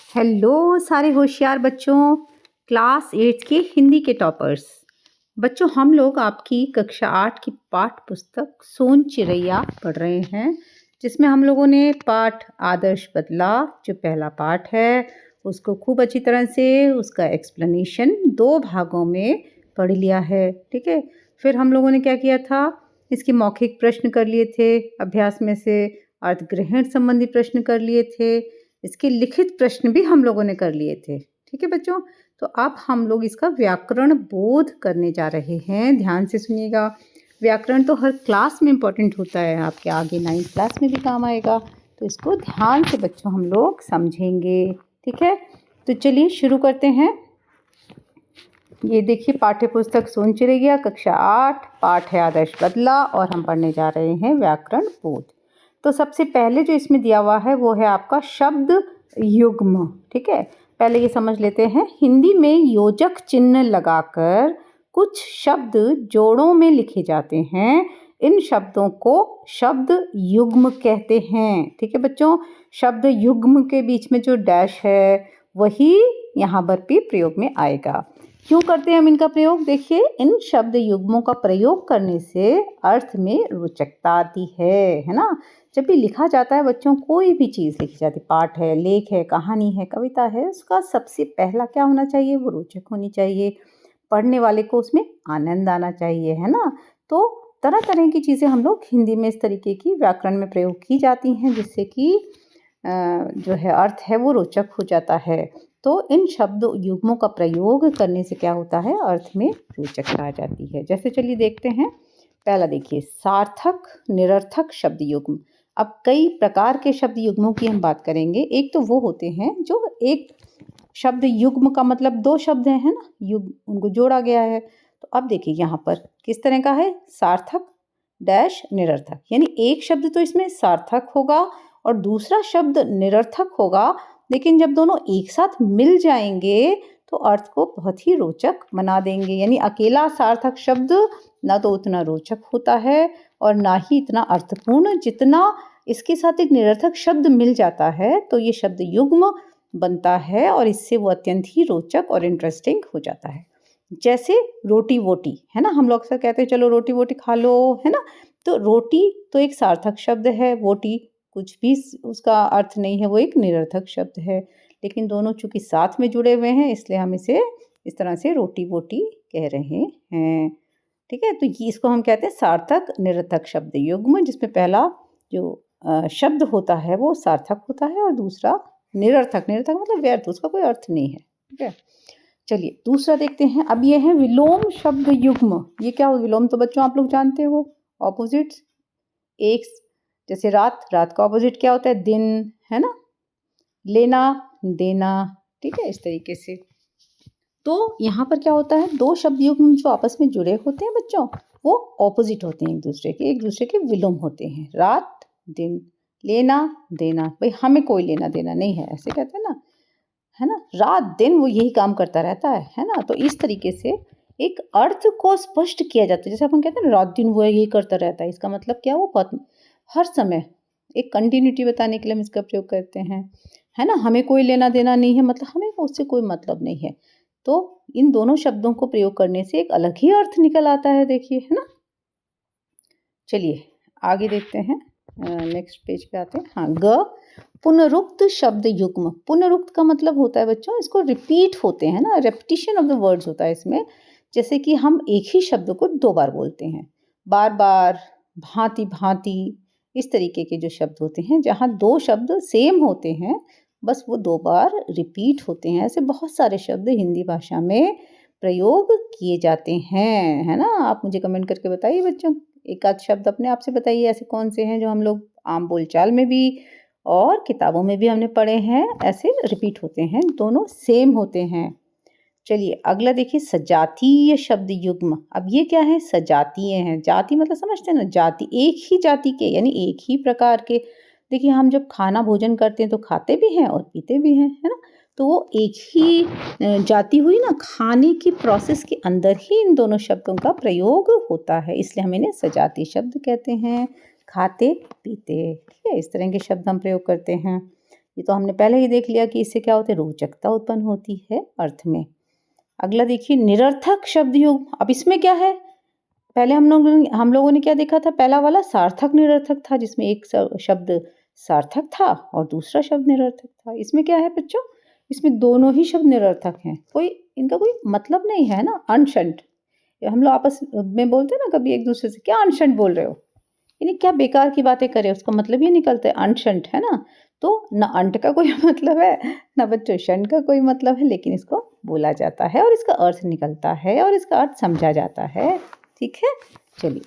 Hello सारे होशियार बच्चों, क्लास 8 के हिंदी के टॉपर्स। बच्चों, हम लोग आपकी कक्षा 8 की पाठ पुस्तक सोन चिरैया पढ़ रहे हैं, जिसमें हम लोगों ने पाठ आदर्श बदला जो पहला पाठ है उसको खूब अच्छी तरह से उसका एक्सप्लेनेशन 2 भागों में पढ़ लिया है। ठीक है, फिर हम लोगों ने क्या किया था, इसके मौखिक प्रश्न कर लिए थे, अभ्यास में से अर्थग्रहण संबंधी प्रश्न कर लिए थे, इसके लिखित प्रश्न भी हम लोगों ने कर लिए थे। ठीक है बच्चों, तो अब हम लोग इसका व्याकरण बोध करने जा रहे हैं। ध्यान से सुनिएगा, व्याकरण तो हर क्लास में इम्पोर्टेंट होता है, आपके आगे 9th क्लास में भी काम आएगा, तो इसको ध्यान से बच्चों हम लोग समझेंगे। ठीक है, तो चलिए शुरू करते हैं। ये देखिए, पाठ्य पुस्तक सोन चिरैया कक्षा 8 पाठ है आदर्श बदला और हम पढ़ने जा रहे हैं व्याकरण बोध। तो सबसे पहले जो इसमें दिया हुआ है वो है आपका शब्द युग्म। ठीक है, पहले ये समझ लेते हैं। हिंदी में योजक चिन्ह लगाकर कुछ शब्द जोड़ों में लिखे जाते हैं, इन शब्दों को शब्द युग्म कहते हैं। ठीक है बच्चों, शब्द युग्म के बीच में जो डैश है वही यहाँ पर भी प्रयोग में आएगा। क्यों करते हैं हम इनका प्रयोग? देखिए, इन शब्द युग्मों का प्रयोग करने से अर्थ में रोचकता आती है ना। जब भी लिखा जाता है बच्चों, कोई भी चीज़ लिखी जाती है, पाठ है, लेख है, कहानी है, कविता है, उसका सबसे पहला क्या होना चाहिए? वो रोचक होनी चाहिए, पढ़ने वाले को उसमें आनंद आना चाहिए, है ना। तो तरह तरह की चीज़ें हम लोग हिंदी में इस तरीके की व्याकरण में प्रयोग की जाती हैं, जिससे कि जो है अर्थ है वो रोचक हो जाता है। तो इन शब्द युग्मों का प्रयोग करने से क्या होता है? अर्थ में रोचकता आ जाती है। जैसे चलिए देखते हैं। पहला देखिए, सार्थक निरर्थक शब्द युग्म। अब कई प्रकार के शब्द युग्मों की हम बात करेंगे। एक तो वो होते हैं जो एक शब्द युग्म का मतलब 2 शब्द हैं, है ना, युग्म, उनको जोड़ा गया है। तो अब देखिए यहाँ पर किस तरह का है, सार्थक डैश निरर्थक, यानी एक शब्द तो इसमें सार्थक होगा और दूसरा शब्द निरर्थक होगा, लेकिन जब दोनों एक साथ मिल जाएंगे तो अर्थ को बहुत ही रोचक बना देंगे। यानी अकेला सार्थक शब्द ना तो उतना रोचक होता है और ना ही इतना अर्थपूर्ण, जितना इसके साथ एक निरर्थक शब्द मिल जाता है तो ये शब्द युग्म बनता है और इससे वो अत्यंत ही रोचक और इंटरेस्टिंग हो जाता है। जैसे रोटी वोटी, है ना, हम लोग अक्सर कहते हैं चलो रोटी वोटी खा लो, है ना। तो रोटी तो एक सार्थक शब्द है, वोटी कुछ भी उसका अर्थ नहीं है, वो एक निरर्थक शब्द है, लेकिन दोनों चूंकि साथ में जुड़े हुए हैं इसलिए हम इसे इस तरह से रोटी वोटी कह रहे हैं। ठीक है, तो ये इसको हम कहते हैं सार्थक निरर्थक शब्द युग्म, जिसमें पहला जो शब्द होता है वो सार्थक होता है और दूसरा निरर्थक। निरर्थक मतलब व्यर्थ, उसका कोई अर्थ नहीं है। ठीक है, चलिए दूसरा देखते हैं। अब ये है विलोम शब्द युग्म। ये क्या हो? विलोम तो बच्चों आप लोग जानते हो, ऑपोजिट्स। एक जैसे रात, रात का ऑपोजिट क्या होता है? दिन, है ना। लेना देना, ठीक है, इस तरीके से। तो यहाँ पर क्या होता है, 2 शब्द युग्म जो आपस में जुड़े होते हैं बच्चों, वो ऑपोजिट होते हैं एक दूसरे के विलोम होते हैं। रात दिन, लेना देना, भाई हमें कोई लेना देना नहीं है, ऐसे कहते हैं ना, है ना। रात दिन वो यही काम करता रहता है ना। तो इस तरीके से एक अर्थ को स्पष्ट किया जाता है। जैसे अपन कहते हैं ना, रात दिन वो यही करता रहता है, इसका मतलब क्या? वो बहुत हर समय एक कंटिन्यूटी बताने के लिए हम इसका प्रयोग करते हैं, है ना। हमें कोई लेना देना नहीं है, मतलब हमें उससे कोई मतलब नहीं है। तो इन दोनों शब्दों को प्रयोग करने से एक अलग ही अर्थ निकल आता है, देखिए, है ना। चलिए आगे देखते हैं, नेक्स्ट पेज पे आते हैं। हाँ, ग पुनरुक्त शब्द युग्म। पुनरुक्त का मतलब होता है बच्चों, इसको रिपीट होते हैं ना, रेपिटिशन ऑफ द वर्ड्स होता है इसमें। जैसे कि हम एक ही शब्द को 2 बार बोलते हैं, बार बार, भांति भांति, इस तरीके के जो शब्द होते हैं, जहाँ 2 शब्द सेम होते हैं बस वो 2 बार रिपीट होते हैं। ऐसे बहुत सारे शब्द हिंदी भाषा में प्रयोग किए जाते हैं, है ना। आप मुझे कमेंट करके बताइए बच्चों, एक आध शब्द अपने आप से बताइए ऐसे कौन से हैं जो हम लोग आम बोलचाल में भी और किताबों में भी हमने पढ़े हैं, ऐसे रिपीट होते हैं, दोनों सेम होते हैं। चलिए अगला देखिए, सजातीय शब्द युग्म। अब ये क्या है? सजातीय हैं। जाति मतलब समझते हैं ना, जाति एक ही जाति के, यानी एक ही प्रकार के। देखिए, हम जब खाना भोजन करते हैं तो खाते भी हैं और पीते भी हैं, है ना। तो वो एक ही जाति हुई ना, खाने की प्रोसेस के अंदर ही इन दोनों शब्दों का प्रयोग होता है, इसलिए हम इन्हें सजातीय शब्द कहते हैं। खाते पीते, ठीक है, इस तरह के शब्द हम प्रयोग करते हैं। ये तो हमने पहले ही देख लिया कि इससे क्या होता है, रोचकता उत्पन्न होती है अर्थ में। अगला देखिए निरर्थक शब्द युग्म। अब इसमें क्या है, पहले हम लोगों ने क्या देखा था, पहला वाला सार्थक निरर्थक था जिसमें एक शब्द सार्थक था और दूसरा शब्द निरर्थक था। इसमें क्या है बच्चों, इसमें दोनों ही शब्द निरर्थक हैं, इनका कोई मतलब नहीं है ना। अनशंट, हम लोग आपस में बोलते हैं ना कभी एक दूसरे से, क्या अनशंट बोल रहे हो, यानी क्या बेकार की बातें करे, उसका मतलब ये निकलता है अनशंट, है ना। तो न अंट का कोई मतलब है, न बच्चों शंट का कोई मतलब है, लेकिन इसको बोला जाता है और इसका अर्थ निकलता है और इसका अर्थ समझा जाता है। ठीक है, चलिए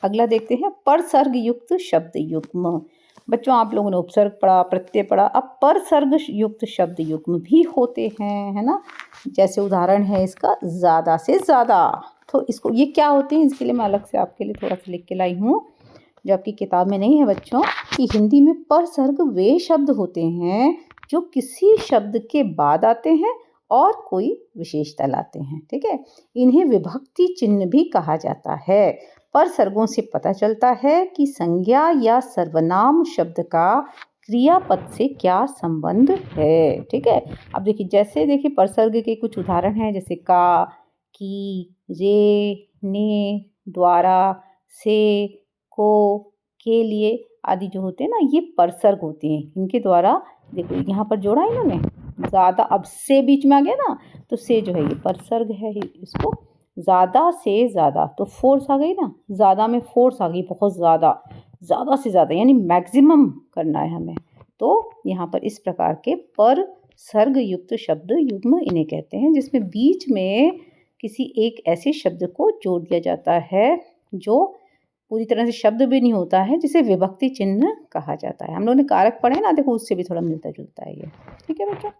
अगला देखते हैं, परसर्ग युक्त शब्द युग्म। बच्चों आप लोगों ने उपसर्ग पढ़ा, प्रत्यय पढ़ा, अब परसर्ग युक्त शब्द युग्म भी होते हैं, है ना। जैसे उदाहरण है इसका ज़्यादा से ज़्यादा। तो इसको ये क्या होते हैं, इसके लिए मैं अलग से आपके लिए थोड़ा सा लिख के लाई हूँ जो आपकी किताब में नहीं है बच्चों, कि हिंदी में परसर्ग वे शब्द होते हैं जो किसी शब्द के बाद आते हैं और कोई विशेषता लाते हैं। ठीक है, इन्हें विभक्ति चिन्ह भी कहा जाता है। परसर्गों से पता चलता है कि संज्ञा या सर्वनाम शब्द का क्रियापद से क्या संबंध है। ठीक है, अब देखिए परसर्ग के कुछ उदाहरण हैं, जैसे का, की, रे, ने, द्वारा, से, को, के लिए आदि जो होते हैं ना, ये परसर्ग होते हैं। इनके द्वारा देखो यहाँ पर जोड़ा इन्होंने ज़्यादा, अब से बीच में आ गया ना, तो से जो है ये परसर्ग है। इसको ज़्यादा से ज़्यादा, तो फोर्स आ गई ना, ज़्यादा में फोर्स आ गई, बहुत ज़्यादा, ज़्यादा से ज़्यादा यानी मैक्सिमम करना है हमें। तो यहाँ पर इस प्रकार के परसर्ग युक्त शब्द युग्म इन्हें कहते हैं, जिसमें बीच में किसी एक ऐसे शब्द को जोड़ दिया जाता है जो पूरी तरह से शब्द भी नहीं होता है, जिसे विभक्ति चिन्ह कहा जाता है। हम लोगों ने कारक पढ़े ना, देखो उससे भी थोड़ा मिलता जुलता है ये। ठीक है बच्चों,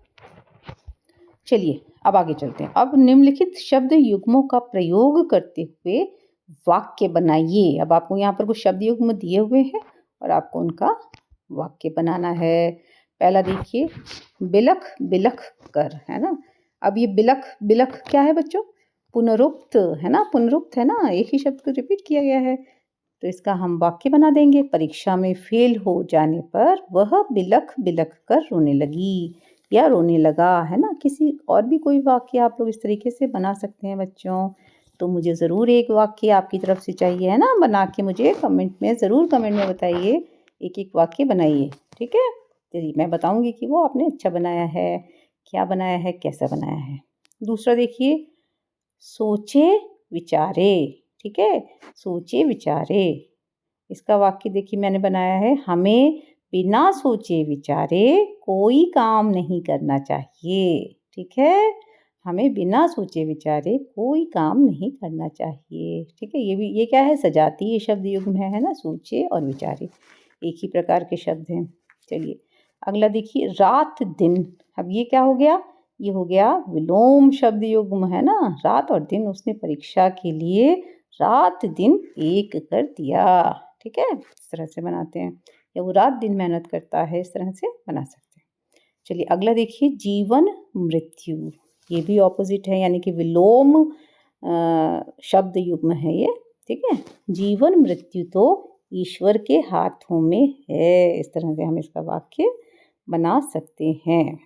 चलिए अब आगे चलते हैं। अब निम्नलिखित शब्द युग्मों का प्रयोग करते हुए वाक्य बनाइए। अब आपको यहाँ पर कुछ शब्द युग्म दिए हुए हैं और आपको उनका वाक्य बनाना है। पहला देखिए, बिलख बिलख कर, है ना। अब ये बिलख बिलख क्या है बच्चों, पुनरुक्त है ना, पुनरुक्त है ना, एक ही शब्द को रिपीट किया गया है। तो इसका हम वाक्य बना देंगे, परीक्षा में फेल हो जाने पर वह बिलख बिलख कर रोने लगी या रोने लगा, है ना। किसी और भी कोई वाक्य आप लोग इस तरीके से बना सकते हैं बच्चों। तो मुझे ज़रूर एक वाक्य आपकी तरफ से चाहिए, है ना, बना के मुझे कमेंट में बताइए, एक एक वाक्य बनाइए। ठीक है, चलिए मैं बताऊंगी कि वो आपने अच्छा बनाया है, क्या बनाया है, कैसा बनाया है। दूसरा देखिए, सोचे विचारे। ठीक है, सोचे विचारे, इसका वाक्य देखिए मैंने बनाया है, हमें बिना सोचे विचारे कोई काम नहीं करना चाहिए। ठीक है, हमें बिना सोचे विचारे कोई काम नहीं करना चाहिए। ठीक है, ये क्या है, सजातीय शब्द युग्म है ना, सोचे और विचारे एक ही प्रकार के शब्द हैं। चलिए अगला देखिए, रात दिन। अब ये क्या हो गया, ये हो गया विलोम शब्द युग्म, है ना। रात और दिन, उसने परीक्षा के लिए रात दिन एक कर दिया। ठीक है, इस तरह से बनाते हैं, या वो रात दिन मेहनत करता है, इस तरह से बना सकते हैं। चलिए अगला देखिए, जीवन मृत्यु। ये भी ऑपोजिट है, यानी कि विलोम शब्द युग्म है ये। ठीक है, जीवन मृत्यु तो ईश्वर के हाथों में है, इस तरह से हम इसका वाक्य बना सकते हैं।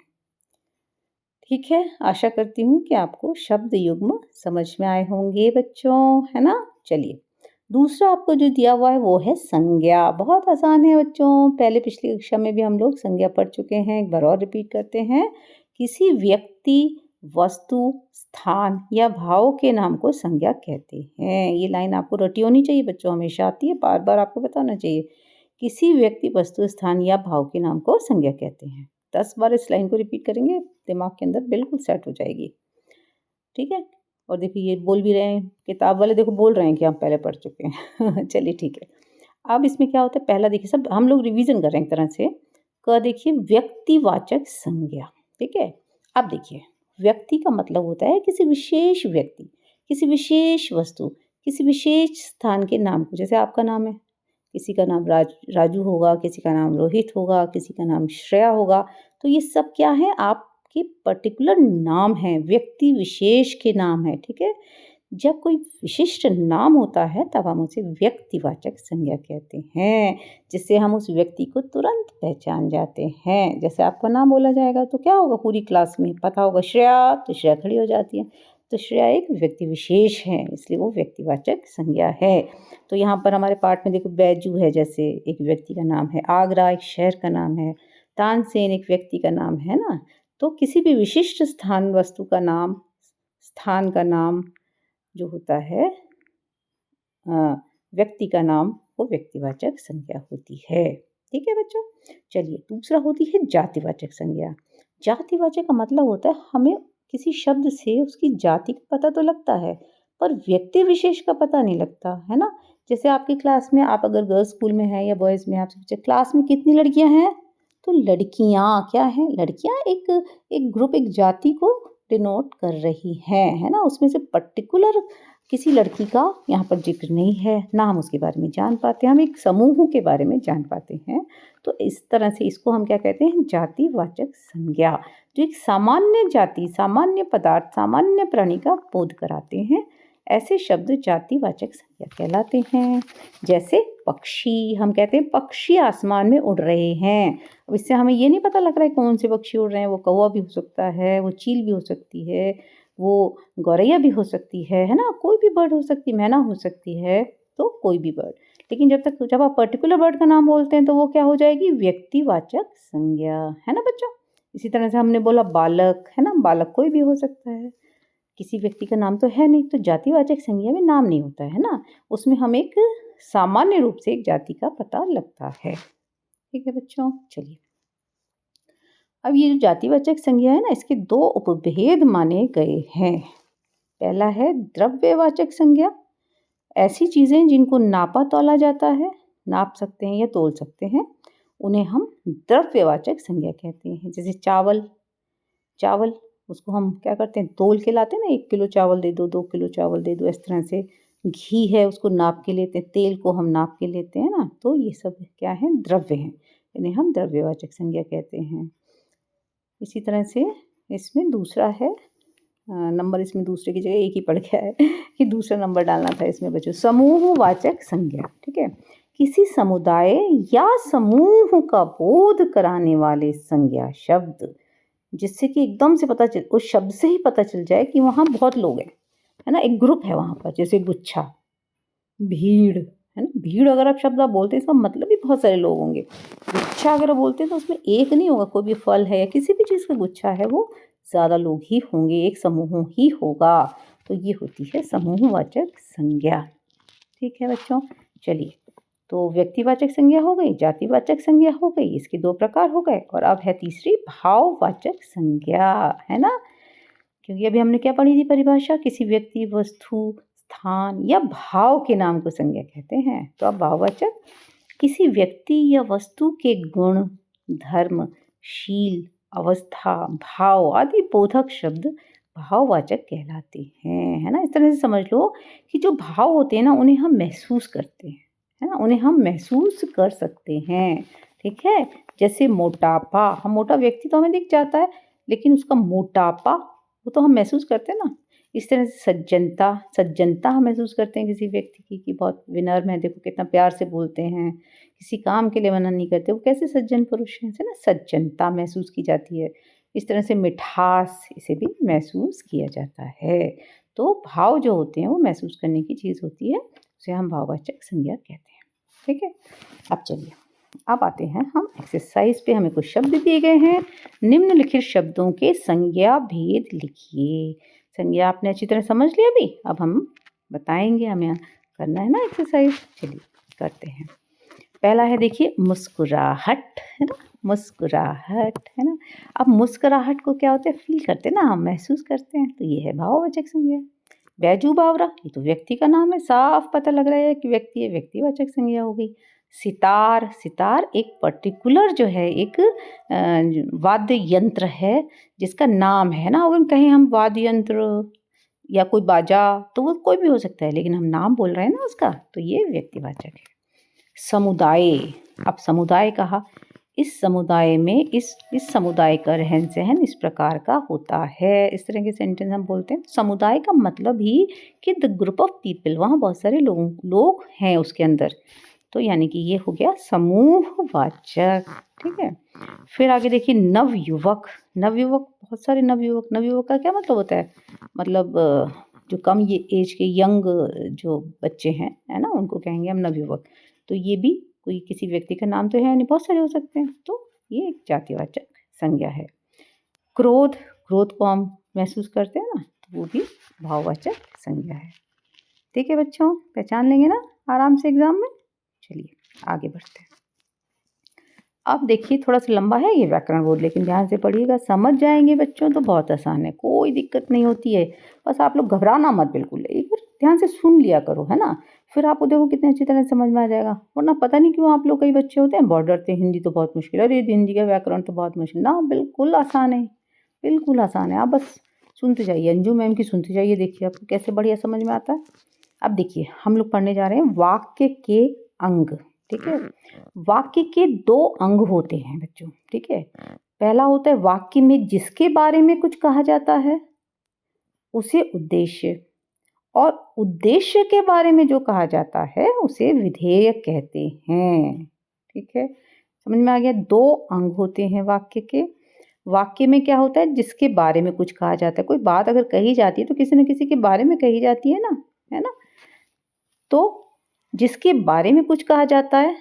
ठीक है, आशा करती हूँ कि आपको शब्द युग्म समझ में आए होंगे बच्चों, है ना। चलिए दूसरा आपको जो दिया हुआ है वो है संज्ञा। बहुत आसान है बच्चों, पहले पिछली कक्षा में भी हम लोग संज्ञा पढ़ चुके हैं, एक बार और रिपीट करते हैं। किसी व्यक्ति, वस्तु, स्थान या भाव के नाम को संज्ञा कहते हैं। ये लाइन आपको रटी होनी चाहिए बच्चों, हमेशा आती है, बार बार आपको बताना चाहिए। किसी व्यक्ति, वस्तु, स्थान या भाव के नाम को संज्ञा कहते हैं। 10 बार इस लाइन को रिपीट करेंगे, दिमाग के अंदर बिल्कुल सेट हो जाएगी। ठीक है, और देखिए ये बोल भी रहे हैं, किताब वाले देखो बोल रहे हैं कि आप पहले पढ़ चुके हैं। चलिए ठीक है, अब इसमें क्या होता है, पहला देखिए, सब हम लोग रिवीजन कर रहे हैं एक तरह से। क देखिए, व्यक्तिवाचक संज्ञा। ठीक है, अब देखिए, व्यक्ति का मतलब होता है किसी विशेष व्यक्ति, किसी विशेष वस्तु, किसी विशेष स्थान के नाम को। जैसे आपका नाम है, किसी का नाम राजू होगा, किसी का नाम रोहित होगा, किसी का नाम श्रेया होगा। तो ये सब क्या है, आपके पर्टिकुलर नाम हैं, व्यक्ति विशेष के नाम है। ठीक है, जब कोई विशिष्ट नाम होता है तब हम उसे व्यक्तिवाचक संज्ञा कहते हैं, जिससे हम उस व्यक्ति को तुरंत पहचान जाते हैं। जैसे आपका नाम बोला जाएगा तो क्या होगा, पूरी क्लास में पता होगा श्रेया, तो श्रेया खड़ी हो जाती है। तो श्रेया एक व्यक्ति विशेष है, इसलिए वो व्यक्तिवाचक संज्ञा है। तो यहाँ पर हमारे पाठ में देखो बैजू है, जैसे एक व्यक्ति का नाम है, आगरा एक शहर का नाम है, तानसेन एक व्यक्ति का नाम है ना। तो किसी भी विशिष्ट स्थान, वस्तु का नाम, स्थान का नाम जो होता है, व्यक्ति का नाम, वो व्यक्तिवाचक संज्ञा होती है। ठीक है बच्चों। चलिए, दूसरा होती है जातिवाचक संज्ञा। जातिवाचक का मतलब होता है हमें किसी शब्द से उसकी जाति का पता तो लगता है, पर व्यक्ति विशेष का पता नहीं लगता, है ना। जैसे आपकी क्लास में, आप अगर गर्ल्स स्कूल में हैं या बॉयज़ में, आपसे पूछे क्लास में कितनी लड़कियां हैं, तो लड़कियां क्या हैं, लड़कियां एक ग्रुप, एक जाति को डिनोट कर रही हैं, है ना। उसमें से पर्टिकुलर किसी लड़की का यहाँ पर जिक्र नहीं है, ना हम उसके बारे में जान पाते हैं, हम एक समूह के बारे में जान पाते हैं। तो इस तरह से इसको हम क्या कहते हैं, जातिवाचक संज्ञा, जो एक सामान्य जाति, सामान्य पदार्थ, सामान्य प्राणी का बोध कराते हैं। ऐसे शब्द जातिवाचक संज्ञा कहलाते हैं। जैसे पक्षी, हम कहते हैं पक्षी आसमान में उड़ रहे हैं। अब इससे हमें ये नहीं पता लग रहा है कौन से पक्षी उड़ रहे हैं, वो कौवा भी हो सकता है, वो चील भी हो सकती है, वो गौरैया भी हो सकती है ना, कोई भी बर्ड हो सकती है, मैना हो सकती है, तो कोई भी बर्ड। लेकिन जब आप पर्टिकुलर बर्ड का नाम बोलते हैं तो वो क्या हो जाएगी, व्यक्तिवाचक संज्ञा, है ना बच्चों। इसी तरह से हमने बोला बालक, है ना, बालक कोई भी हो सकता है, किसी व्यक्ति का नाम तो है नहीं, तो जातिवाचक संज्ञा में नाम नहीं होता है ना, उसमें हम एक सामान्य रूप से एक जाति का पता लगता है। ठीक है बच्चों। चलिए, अब ये जो जातिवाचक संज्ञा है ना, इसके दो उपभेद माने गए हैं। पहला है द्रव्यवाचक संज्ञा, ऐसी चीज़ें जिनको नापा तोला जाता है, नाप सकते हैं या तोल सकते हैं, उन्हें हम द्रव्यवाचक संज्ञा कहते हैं। जैसे चावल उसको हम क्या करते हैं, तोल के लाते हैं ना, 1 किलो चावल दे दो, 2 किलो चावल दे दो, इस तरह से। घी है, उसको नाप के लेते हैं, तेल को हम नाप के लेते हैं ना, तो ये सब क्या है, द्रव्य हैं, इन्हें हम द्रव्यवाचक संज्ञा कहते हैं। इसी तरह से इसमें दूसरा है नंबर, इसमें दूसरे की जगह एक ही पड़ गया है कि दूसरा नंबर डालना था इसमें बच्चों, समूहवाचक संज्ञा। ठीक है, किसी समुदाय या समूह का बोध कराने वाले संज्ञा शब्द, जिससे कि एकदम से पता चल, उस शब्द से ही पता चल जाए कि वहाँ बहुत लोग हैं, है ना, एक ग्रुप है वहाँ पर। जैसे गुच्छा, भीड़, है ना, भीड़ अगर आप शब्द आप बोलते हैं इसका मतलब भी बहुत सारे लोग होंगे। गुच्छा अगर बोलते हैं तो उसमें एक नहीं होगा, कोई भी फल है या किसी भी चीज़ का गुच्छा है, वो ज़्यादा लोग ही होंगे, एक समूह ही होगा। तो ये होती है समूहवाचक संज्ञा। ठीक है बच्चों। चलिए, तो व्यक्तिवाचक संज्ञा हो गई, जातिवाचक संज्ञा हो गई, इसके 2 प्रकार हो गए, और अब है तीसरी भाववाचक संज्ञा, है ना। क्योंकि अभी हमने क्या पढ़ी थी परिभाषा, किसी व्यक्ति, वस्तु, स्थान या भाव के नाम को संज्ञा कहते हैं। तो अब भाववाचक, किसी व्यक्ति या वस्तु के गुण, धर्म, शील, अवस्था, भाव आदि बोधक शब्द भाववाचक कहलाते हैं, है ना। इस तरह से समझ लो कि जो भाव होते हैं ना, उन्हें हम महसूस करते हैं, है ना, उन्हें हम महसूस कर सकते हैं। ठीक है, जैसे मोटापा, हम मोटा व्यक्ति तो हमें दिख जाता है, लेकिन उसका मोटापा वो तो हम महसूस करते हैं ना। इस तरह से सज्जनता हम महसूस करते हैं किसी व्यक्ति की, कि बहुत विनम्र है, देखो कितना प्यार से बोलते हैं, किसी काम के लिए मना नहीं करते, वो कैसे सज्जन पुरुष हैं, है ना, सज्जनता महसूस की जाती है। इस तरह से मिठास, इसे भी महसूस किया जाता है। तो भाव जो होते हैं वो महसूस करने की चीज़ होती है, उसे हम भाववाचक संज्ञा कहते हैं। ठीक है, अब चलिए, अब आते हैं हम एक्सरसाइज पे। हमें कुछ शब्द दिए गए हैं, निम्नलिखित शब्दों के संज्ञा भेद लिखिए। संज्ञा आपने अच्छी तरह समझ लिया अभी, अब हम बताएंगे, हमें करना है ना एक्सरसाइज। चलिए करते हैं। पहला है, देखिए, मुस्कुराहट, है ना, मुस्कुराहट, है ना। अब मुस्कुराहट को क्या होता है, फील करते हैं ना, हम महसूस करते हैं, तो ये है भाववाचक संज्ञा। बैजू बावरा, ये तो व्यक्ति का नाम है, साफ पता लग रहा है कि व्यक्ति है, व्यक्तिवाचक संज्ञा हो गई। सितार एक पर्टिकुलर जो है, एक वाद्य यंत्र है जिसका नाम है ना। अगर कहें हम वाद्य यंत्र या कोई बाजा, तो वो कोई भी हो सकता है, लेकिन हम नाम बोल रहे हैं ना उसका, तो ये व्यक्तिवाचक है। समुदाय, अब समुदाय कहा, इस समुदाय में इस समुदाय का रहन-सहन इस प्रकार का होता है। इस तरह के सेंटेंस हम बोलते हैं। समुदाय का मतलब ही कि द ग्रुप ऑफ पीपल, वहाँ बहुत सारे लोग हैं उसके अंदर। तो यानी कि ये हो गया समूहवाचक, ठीक है। फिर आगे देखिए नवयुवक। नवयुवक, बहुत सारे नवयुवक। नवयुवक का क्या मतलब होता है? मतलब जो कम ये एज के यंग जो बच्चे हैं, है ना, उनको कहेंगे हम नवयुवक। तो ये भी कोई किसी व्यक्ति का नाम तो है नहीं, बहुत सारे हो सकते हैं। तो ये एक जातिवाचक संज्ञा है। क्रोध, क्रोध को हम महसूस करते हैं ना, तो वो भी भाववाचक संज्ञा है। ठीक है बच्चों, पहचान लेंगे ना आराम से एग्जाम में। चलिए आगे बढ़ते हैं। अब देखिए थोड़ा सा लंबा है ये व्याकरण बोर्ड, लेकिन ध्यान से पढ़िएगा, समझ जाएंगे बच्चों तो बहुत आसान है, कोई दिक्कत नहीं होती है। बस आप लोग घबराना मत बिल्कुल, एक बार ध्यान से सुन लिया करो, है ना। फिर आपको देखो कितने अच्छी तरह समझ में आ जाएगा। वरना पता नहीं क्यों आप लोग, कई बच्चे होते हैं बहुत डरते हैं, हिंदी तो बहुत मुश्किल है, अरे हिंदी का व्याकरण तो बहुत मुश्किल ना, बिल्कुल आसान है, बिल्कुल आसान है। आप बस सुनते जाइए, अंजू मैम की सुनते जाइए, देखिए आपको कैसे बढ़िया समझ में आता है। अब देखिए हम लोग पढ़ने जा रहे हैं वाक्य के अंग, ठीक है। वाक्य के 2 अंग होते हैं बच्चों, ठीक है। पहला होता है वाक्य में जिसके बारे में कुछ कहा जाता है उसे उद्देश्य, और उद्देश्य के बारे में जो कहा जाता है उसे विधेय कहते हैं, ठीक है। समझ में आ गया? 2 अंग होते हैं वाक्य के। वाक्य में क्या होता है? जिसके बारे में कुछ कहा जाता है। कोई बात अगर कही जाती है तो किसी न किसी के बारे में कही जाती है ना, है ना। तो जिसके बारे में कुछ कहा जाता है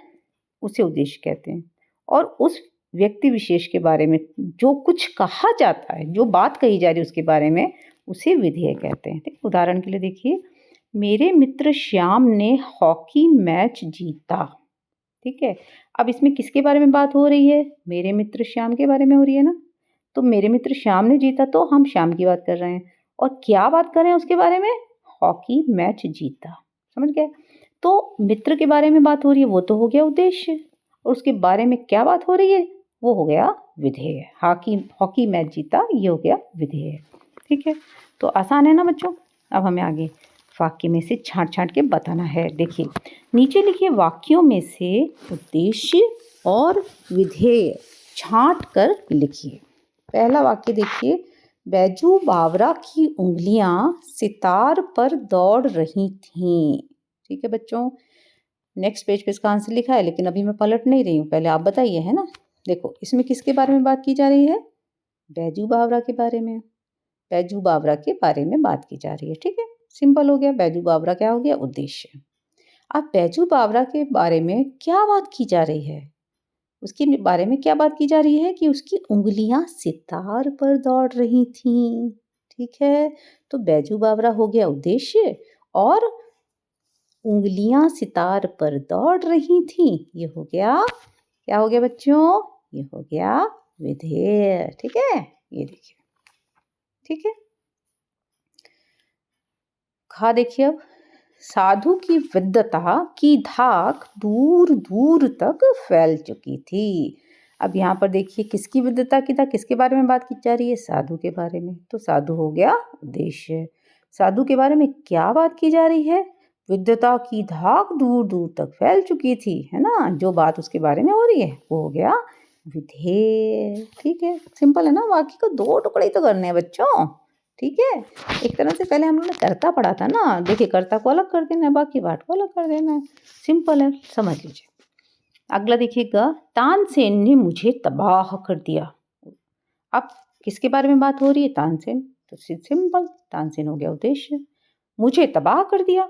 उसे उद्देश्य कहते हैं, और उस व्यक्ति विशेष के बारे में जो कुछ कहा जाता है, जो बात कही जा रही है उसके बारे में, उसे विधेय कहते हैं। ठीक, उदाहरण के लिए देखिए, मेरे मित्र श्याम ने हॉकी मैच जीता, ठीक है। अब इसमें किसके बारे में बात हो रही है? मेरे मित्र श्याम के बारे में हो रही है ना। तो मेरे मित्र श्याम ने जीता, तो हम श्याम की बात कर रहे हैं, और क्या बात कर रहे हैं उसके बारे में? हॉकी मैच जीता, समझ गए। तो मित्र के बारे में बात हो रही है, वो तो हो गया उद्देश्य, और उसके बारे में क्या बात हो रही है, वो हो गया विधेय। हॉकी मैच जीता, ये हो गया विधेय, ठीक है। तो आसान है ना बच्चों। अब हमें आगे वाक्य में से छांट छांट के बताना है। देखिए नीचे लिखिए, वाक्यों में से उद्देश्य और विधेय छांट कर लिखिए। पहला वाक्य देखिए, बैजू बावरा की उंगलियां सितार पर दौड़ रही थीं, ठीक है बच्चों। नेक्स्ट पेज पे इसका आंसर लिखा है, लेकिन अभी मैं पलट नहीं रही हूँ, पहले आप बताइए, है ना। देखो इसमें किसके बारे में बात की जा रही है? बैजू बावरा के बारे में, बैजू बावरा के बारे में बात की जा रही है, ठीक है। सिंपल हो गया, बैजू बावरा क्या हो गया? उद्देश्य। अब बैजू बावरा के बारे में क्या बात की जा रही है? उसके बारे में क्या बात की जा रही है कि उसकी उंगलियां सितार पर दौड़ रही थीं, ठीक है। तो बैजू बावरा हो गया उद्देश्य, और उंगलियां सितार पर दौड़ रही थीं, ये हो गया, क्या हो गया बच्चों? ये हो गया विधेय, ठीक है। ये देखिए, ठीक है। खा देखिए, अब साधु की विद्वता की धाक दूर दूर तक फैल चुकी थी। अब यहाँ पर देखिए किसकी विद्वता की धाक, किसके बारे में बात की जा रही है? साधु के बारे में। तो साधु हो गया उद्देश्य। साधु के बारे में क्या बात की जा रही है? विद्वता की धाक दूर दूर तक फैल चुकी थी, है ना। जो बात उसके बारे में हो रही है वो हो गया विधेय, ठीक है। सिंपल है ना। वाक्य को 2 टुकड़े ही तो करने हैं बच्चों, ठीक है। एक तरह से पहले हम लोगों ने कर्ता पढ़ा था ना, देखिए कर्ता को अलग कर देना है, बाकी बात को अलग कर देना है, सिंपल है, समझ लीजिए। अगला देखिएगा, तानसेन ने मुझे तबाह कर दिया। अब किसके बारे में बात हो रही है? तानसेन। तो सिंपल, तानसेन हो गया उद्देश्य। मुझे तबाह कर दिया,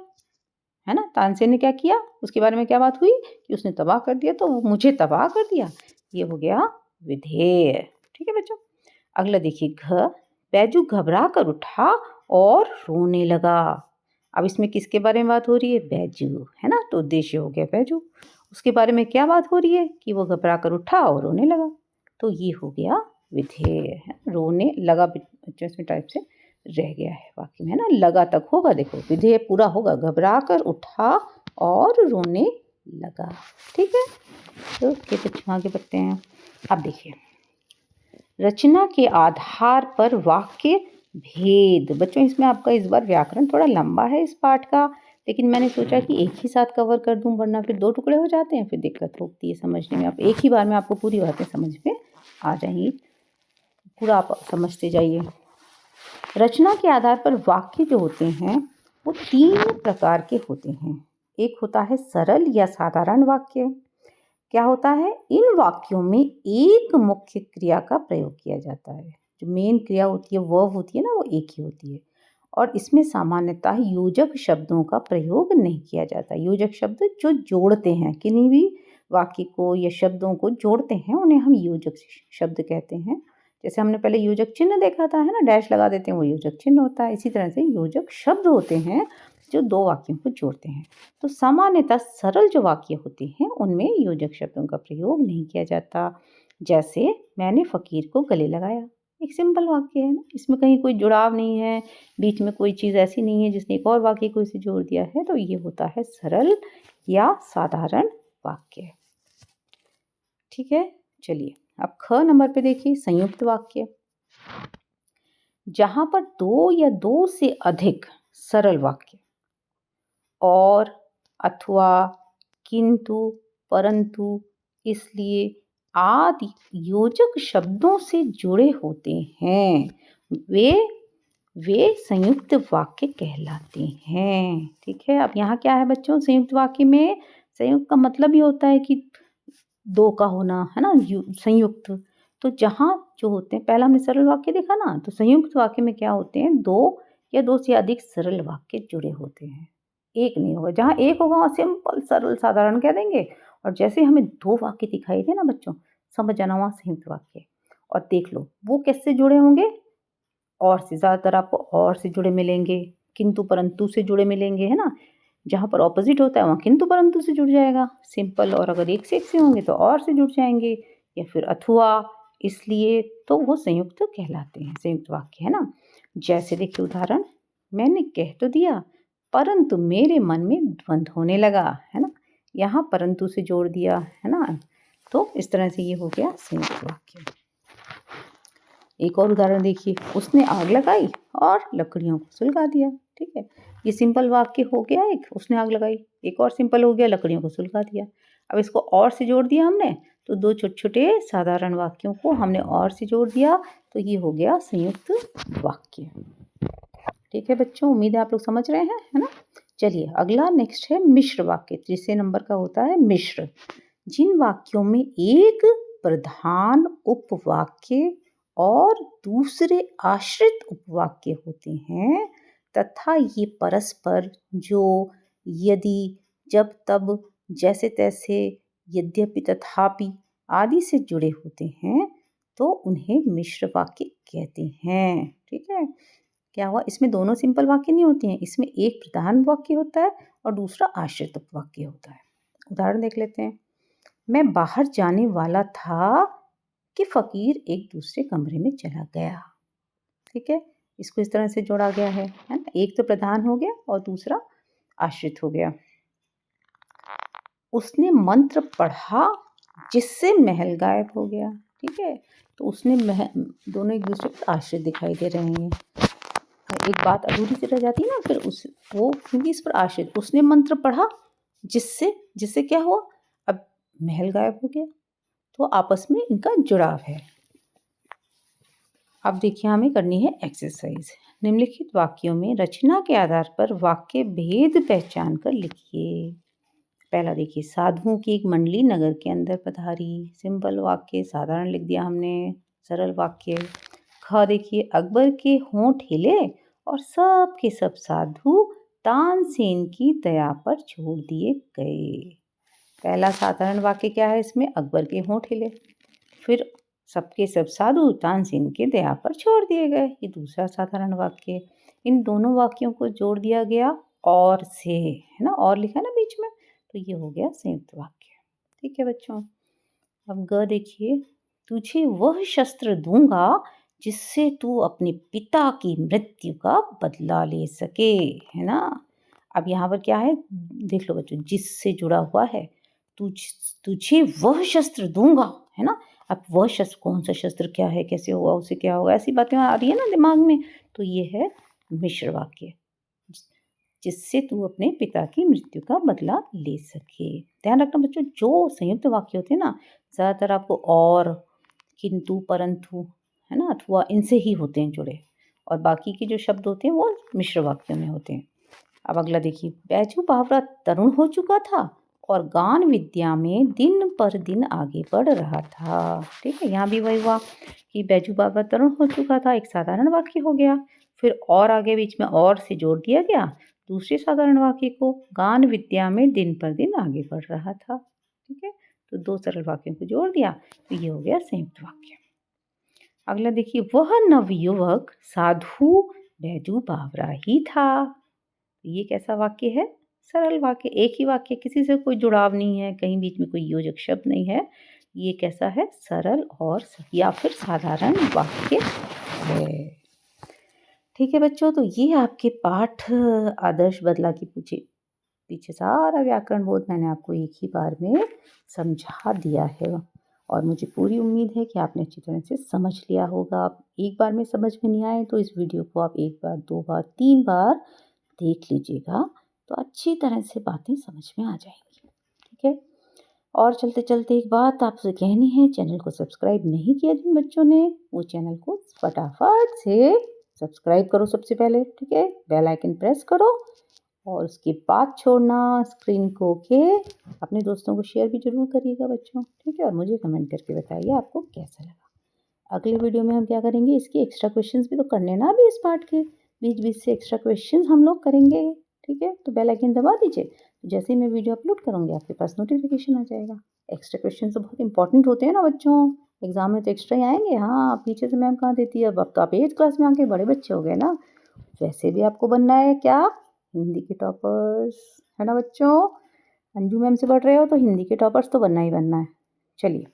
है ना। तानसेन ने क्या किया, उसके बारे में क्या बात हुई कि उसने तबाह कर दिया, तो मुझे तबाह कर दिया, ये हो गया विधेय, ठीक है बच्चों। अगला देखिए, बैजू घबरा कर उठा और रोने लगा। अब इसमें किसके बारे में बात हो रही है? बैजू, है ना। तो उद्देश्य हो गया बैजू। उसके बारे में क्या बात हो रही है कि वो घबरा कर उठा और रोने लगा, तो ये हो गया विधेय, है। रोने लगा बच्चों इसमें टाइप से रह गया है वाक्य में, है ना। लगा तक होगा, देखो विधेय पूरा होगा, घबरा कर उठा और रोने लगा, ठीक है। तो बच्चों आगे बढ़ते हैं। अब देखिए, रचना के आधार पर वाक्य भेद। बच्चों इसमें आपका इस बार व्याकरण थोड़ा लंबा है इस पाठ का, लेकिन मैंने सोचा कि एक ही साथ कवर कर दूँ, वरना फिर 2 टुकड़े हो जाते हैं, फिर दिक्कत होती है समझने में। आप एक ही बार में आपको पूरी बातें समझ में आ जाएँगी, पूरा आप समझते जाइए। रचना के आधार पर वाक्य जो होते हैं वो 3 प्रकार के होते हैं। एक होता है सरल या साधारण वाक्य। क्या होता है? इन वाक्यों में एक मुख्य क्रिया का प्रयोग किया जाता है। जो मेन क्रिया होती है, वर्ब होती है ना, वो एक ही होती है। और इसमें सामान्यतः योजक शब्दों का प्रयोग नहीं किया जाता। योजक शब्द जो जोड़ते हैं, किन्हीं भी वाक्य को या शब्दों को जोड़ते हैं, उन्हें हम योजक शब्द कहते हैं। जैसे हमने पहले योजक चिन्ह देखा था, है ना, डैश लगा देते हैं, वो योजक चिन्ह होता है। इसी तरह से योजक शब्द होते हैं जो 2 वाक्यों को जोड़ते हैं। तो सामान्यतः सरल जो वाक्य होते हैं उनमें योजक शब्दों का प्रयोग नहीं किया जाता। जैसे मैंने फ़कीर को गले लगाया, एक सिंपल वाक्य है ना, इसमें कहीं कोई जुड़ाव नहीं है, बीच में कोई चीज़ ऐसी नहीं है जिसने एक और वाक्य को इसे जोड़ दिया है। तो ये होता है सरल या साधारण वाक्य। ठीक है, चलिए अब ख नंबर पे देखिए, संयुक्त वाक्य। जहां पर 2 या 2 से अधिक सरल वाक्य और, अथवा, किंतु, परंतु, इसलिए आदि योजक शब्दों से जुड़े होते हैं, वे संयुक्त वाक्य कहलाते हैं। ठीक है, अब यहाँ क्या है बच्चों, संयुक्त वाक्य में संयुक्त का मतलब ही होता है कि 2 का होना, है ना, संयुक्त। तो जहाँ जो होते हैं, पहला हमने सरल वाक्य देखा ना, तो संयुक्त वाक्य में क्या होते हैं, 2 या 2 से अधिक सरल वाक्य जुड़े होते हैं, एक नहीं होगा। जहाँ एक होगा वहाँ सिंपल, सरल, साधारण कह देंगे। और जैसे हमें 2 वाक्य दिखाई दे ना बच्चों, समझ जाना वहाँ संयुक्त वाक्य। और देख लो वो कैसे जुड़े होंगे, और से, ज़्यादातर आपको और से जुड़े मिलेंगे, किंतु परंतु से जुड़े मिलेंगे, है ना। जहाँ पर ऑपोजिट होता है वहाँ किंतु परंतु से जुड़ जाएगा सिंपल, और अगर एक से होंगे तो और से जुड़ जाएंगे, या फिर अथवा, इसलिए, तो वो संयुक्त कहलाते हैं, संयुक्त वाक्य, है ना। जैसे देखिए उदाहरण, मैंने कह तो दिया परंतु मेरे मन में द्वंद्व होने लगा, है ना। यहाँ परंतु से जोड़ दिया, है ना। तो इस तरह से ये हो गया संयुक्त वाक्य। एक और उदाहरण देखिए, उसने आग लगाई और लकड़ियों को सुलगा दिया। ठीक है, ये सिंपल वाक्य हो गया एक, उसने आग लगाई। एक और सिंपल हो गया, लकड़ियों को सुलगा दिया। अब इसको और से जोड़ दिया हमने, तो 2 छोटे-छोटे साधारण वाक्यों को हमने और से जोड़ दिया, तो ये हो गया संयुक्त वाक्य। ठीक है बच्चों, उम्मीद है आप लोग समझ रहे हैं, है ना। चलिए अगला नेक्स्ट है मिश्र वाक्य। तीसरे नंबर का होता है मिश्र। जिन वाक्यों में एक प्रधान उपवाक्य और दूसरे आश्रित उपवाक्य होते हैं, तथा ये परस्पर, जो, यदि, जब तब, जैसे तैसे, यद्यपि, तथापि आदि से जुड़े होते हैं, तो उन्हें मिश्र वाक्य कहते हैं। ठीक है, क्या हुआ, इसमें दोनों सिंपल वाक्य नहीं होते हैं, इसमें एक प्रधान वाक्य होता है और दूसरा आश्रित उपवाक्य होता है। उदाहरण देख लेते हैं। मैं बाहर जाने वाला था कि फ़कीर एक दूसरे कमरे में चला गया। ठीक है, इसको इस तरह से जोड़ा गया है ना। एक तो प्रधान हो गया और दूसरा आश्रित हो गया। उसने मंत्र पढ़ा जिससे महल गायब हो गया। ठीक है, तो उसने दोनों एक दूसरे पर आश्रित दिखाई दे रहे हैं। एक बात अधूरी सी रह जाती है ना, फिर वो क्योंकि इस पर आश्रित, उसने मंत्र पढ़ा जिससे क्या हुआ, अब महल गायब हो गया, तो आपस में इनका जुड़ाव है। अब देखिए हमें करनी है एक्सरसाइज। निम्नलिखित वाक्यों में रचना के आधार पर वाक्य भेद पहचान कर लिखिए। पहला देखिए, साधुओं की एक मंडली नगर के अंदर पधारी। सिंपल वाक्य, साधारण लिख दिया हमने, सरल वाक्य। ख देखिए, अकबर के होंठ हिले और सब के सब साधु तानसेन की दया पर छोड़ दिए गए। पहला साधारण वाक्य क्या है इसमें, अकबर के होंठ हिले, फिर सबके सब साधु तानसेन के दया पर छोड़ दिए गए, ये दूसरा साधारण वाक्य। इन दोनों वाक्यों को जोड़ दिया गया और से, है ना, और लिखा ना बीच में, तो ये हो गया संयुक्त वाक्य। ठीक है बच्चों, अब ग देखिए, तुझे वह शस्त्र दूंगा जिससे तू अपने पिता की मृत्यु का बदला ले सके, है ना। अब यहाँ पर क्या है, देख लो बच्चों, जिससे जुड़ा हुआ है, तुझे वह शस्त्र दूंगा, है ना। अब वह शस्त्र, कौन सा शस्त्र, क्या है, कैसे होगा, उसे क्या होगा, ऐसी बातें आ रही है ना दिमाग में, तो ये है मिश्र वाक्य। जिससे तू अपने पिता की मृत्यु का बदला ले सके। ध्यान रखना बच्चों, जो संयुक्त वाक्य होते हैं ना, ज़्यादातर आपको और, किंतु, परंतु, है ना, अथवा इनसे ही होते हैं जुड़े, और बाकी के जो शब्द होते हैं वो मिश्र वाक्यों में होते हैं। अब अगला देखिए, बैजू बावरा तरुण हो चुका था और गान विद्या में दिन पर दिन आगे बढ़ रहा था। ठीक है, यहाँ भी वही हुआ कि बैजू बावरा तरुण हो चुका था, एक साधारण वाक्य हो गया, फिर और आगे बीच में और से जोड़ दिया गया दूसरे साधारण वाक्य को, गान विद्या में दिन पर दिन आगे बढ़ रहा था। ठीक है, तो दो सरल वाक्यों को जोड़ दिया तो ये हो गया संयुक्त वाक्य। अगला देखिए, वह नवयुवक साधु बैजू बावरा ही था। ये कैसा वाक्य है? सरल वाक्य, एक ही वाक्य, किसी से कोई जुड़ाव नहीं है, कहीं बीच में कोई योजक शब्द नहीं है। ये कैसा है? सरल और या फिर साधारण वाक्य है। ठीक है बच्चों, तो ये आपके पाठ आदर्श बदला की पीछे सारा व्याकरण बोध मैंने आपको एक ही बार में समझा दिया है, और मुझे पूरी उम्मीद है कि आपने अच्छी तरह से समझ लिया होगा। आप एक बार में समझ में नहीं आए तो इस वीडियो को आप एक बार, दो बार, तीन बार देख लीजिएगा, तो अच्छी तरह से बातें समझ में आ जाएंगी। ठीक है, और चलते चलते एक बात आपसे कहनी है, चैनल को सब्सक्राइब नहीं किया जिन बच्चों ने, वो चैनल को फटाफट से सब्सक्राइब करो सबसे पहले। ठीक है, बेल आइकन प्रेस करो, और उसके बाद छोड़ना स्क्रीन को के अपने दोस्तों को शेयर भी जरूर करिएगा बच्चों। ठीक है, और मुझे कमेंट करके बताइए आपको कैसा लगा। अगले वीडियो में हम क्या करेंगे, इसके एक्स्ट्रा क्वेश्चंस भी तो करने ना अभी इस पार्ट के, बीच बीच से एक्स्ट्रा क्वेश्चंस हम लोग करेंगे। ठीक है, तो बेल आइकन दबा दीजिए, जैसे ही मैं वीडियो अपलोड करूँगी आपके पास नोटिफिकेशन आ जाएगा। एक्स्ट्रा क्वेश्चन तो बहुत इंपॉर्टेंट होते हैं ना बच्चों, एग्जाम में तो एक्स्ट्रा ही आएंगे। हाँ, पीछे से मैम कहाँ देती है, अब तो आप 8th क्लास में आके बड़े बच्चे हो गए ना, वैसे भी आपको बनना है क्या, हिंदी के टॉपर्स, है ना बच्चों। अंजू मैम से पढ़ रहे हो तो हिंदी के टॉपर्स तो बनना ही बनना है। चलिए,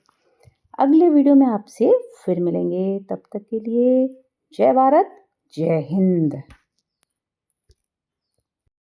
अगले वीडियो में आपसे फिर मिलेंगे, तब तक के लिए जय भारत, जय हिंद।